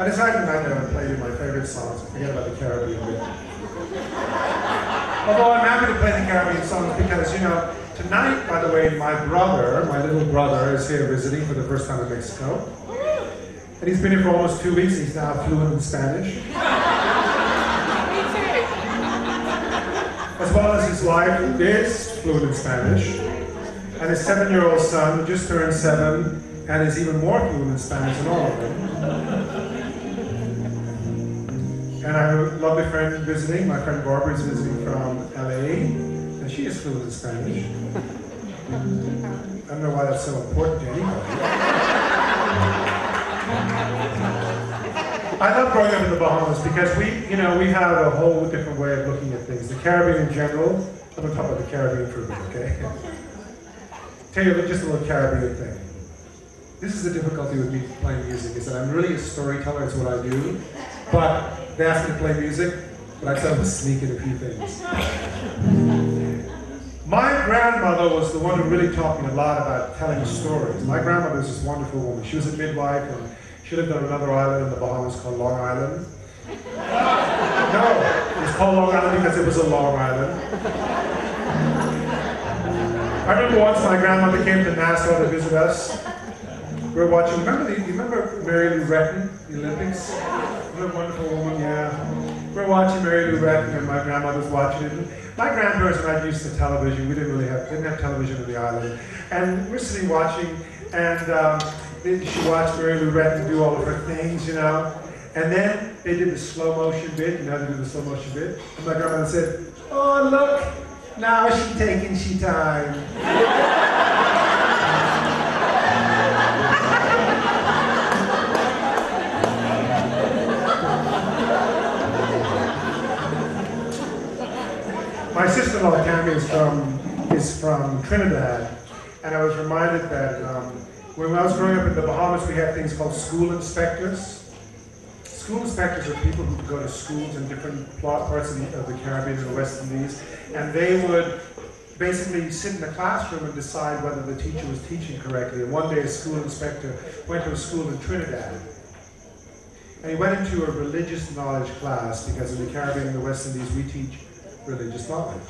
I decided tonight that I would play you my favorite songs and forget about the Caribbean bit. Although I'm happy to play the Caribbean songs because, you know, tonight, by the way, my little brother, is here visiting for the first time in Mexico. And he's been here for almost 2 weeks. He's now fluent in Spanish. As well as his wife is fluent in Spanish. And his 7-year-old son, who just turned 7, and is even more fluent in Spanish than all of them. And I have a lovely friend visiting. My friend Barbara is visiting from LA, and she is fluent in Spanish. I don't know why that's so important to anybody. I love growing up in the Bahamas because we have a whole different way of looking at things. The Caribbean in general, I'm going to talk about the Caribbean for a minute, okay? Tell you just a little Caribbean thing. This is the difficulty with me playing music, is that I'm really a storyteller, it's what I do. But they asked me to play music, but I tell them to sneak in a few things. My grandmother was the one who really taught me a lot about telling stories. My grandmother was this wonderful woman. She was a midwife, and she lived on another island in the Bahamas called Long Island. No, it was called Long Island because it was a long island. I remember once my grandmother came to Nassau to visit us. We were watching, remember Mary Lou Retton, the Olympics? What a wonderful woman, yeah. We were watching Mary Lou Retton and my grandmother was watching it. My grandparents were not used to television. We didn't have television on the island. And we're sitting watching, and she watched Mary Lou Retton do all of her things, you know. And then they did the slow motion bit, you know, they did the slow motion bit. And my grandmother said, "Oh, look, now she taking she time." My sister-in-law, Tammy, is from Trinidad, and I was reminded that when I was growing up in the Bahamas, we had things called school inspectors. School inspectors are people who go to schools in different parts of the Caribbean and the West Indies, and they would basically sit in the classroom and decide whether the teacher was teaching correctly. And one day a school inspector went to a school in Trinidad, and he went into a religious knowledge class, because in the Caribbean and the West Indies we teach religious knowledge.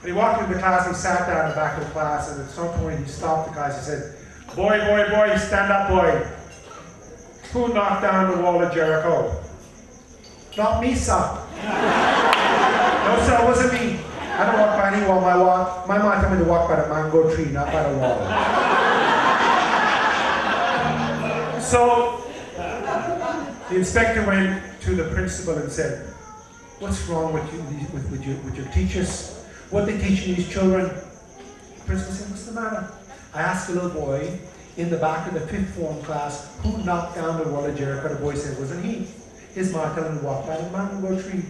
And he walked into the class, he sat down in the back of the class, and at some point he stopped the guys and said, boy, stand up, boy. Who knocked down the wall of Jericho? Not me, sir. No, sir, it wasn't me. I don't walk by any wall. My mom told me to walk by the mango tree, not by the wall. So, the inspector went to the principal and said, "What's wrong with your teachers? What they teaching these children?" The principal said, "What's the matter?" I asked a little boy in the back of the 5th form class, who knocked down the wall of Jericho. The boy said, "Wasn't he?" His mom told him to walk by the mango tree.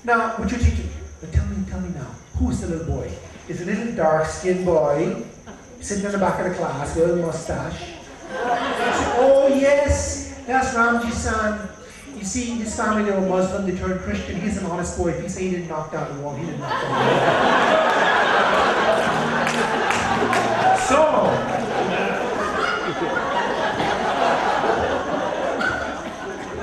Now, what you're teaching? But tell me now, who's the little boy? Is a little dark-skinned boy sitting in the back of the class with a mustache? Oh yes, that's Ramji's son. You see, his family, they were Muslim, they turned Christian. He's an honest boy. If he say he didn't knock down the wall, he didn't knock down the wall.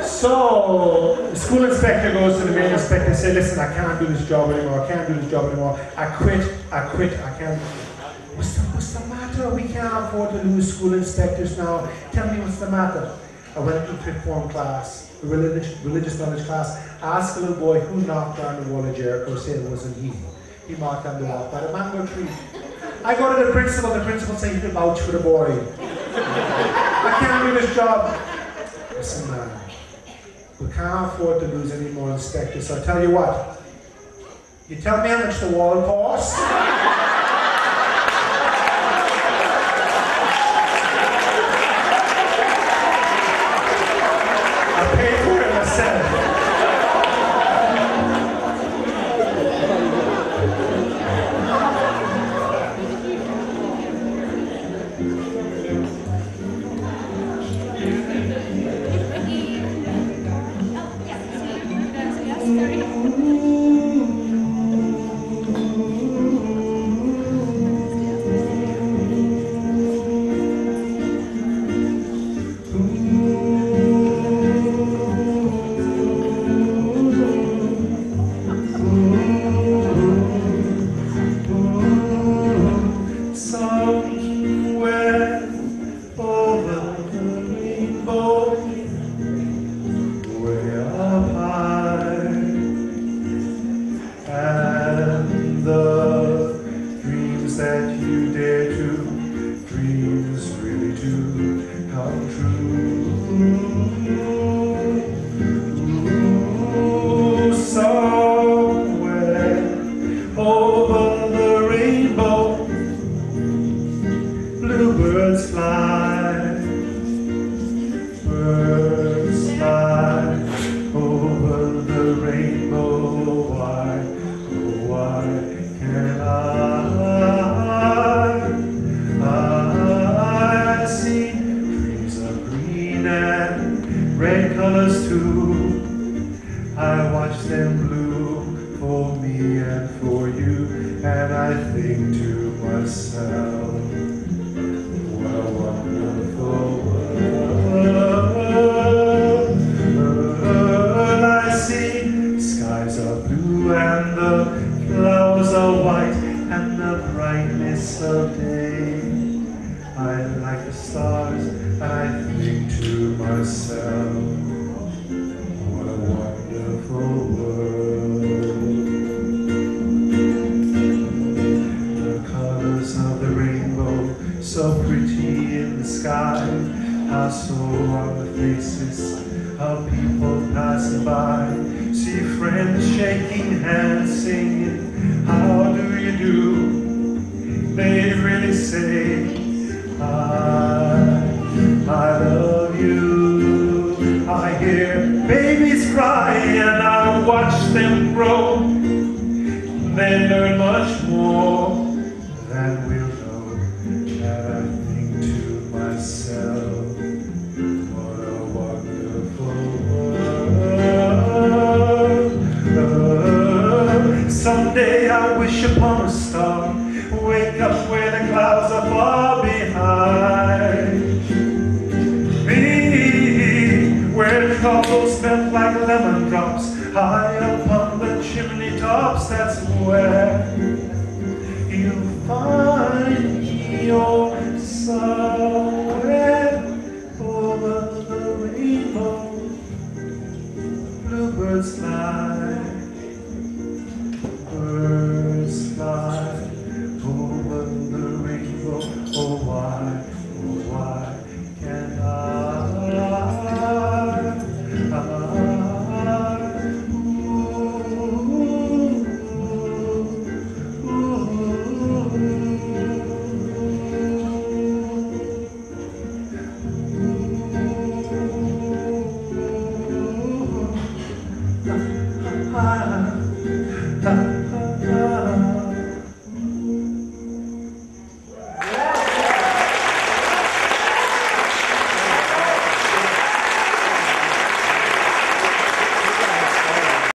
So, the school inspector goes to the main inspector and says, "Listen, I can't do this job anymore. I quit. I can't." What's the matter? We can't afford to lose school inspectors now. Tell me what's the matter. I went to the 5th form class, the religious knowledge class, asked the little boy who knocked down the wall of Jericho, said it wasn't he. He knocked down the wall by the mango tree. I go to the principal said he could vouch for the boy. I can't do this job. Listen, man, we can't afford to lose any more inspectors, so I tell you what, you tell me how much the wall costs. that you dare to, dreams really do come true. Somewhere over the rainbow, bluebirds fly, birds fly over the rainbow. Why, oh why can't I see trees of green and red colors too. I watch them bloom for me and for you, and I think to myself, what a wonderful world. I see skies are blue and the flowers are white and the brightness of day. I like the stars and I think to myself, what a wonderful world. The colors of the rainbow, so pretty in the sky, how so on the faces of people passing by. See friends shaking hands, singing, how do you do? They really say, I love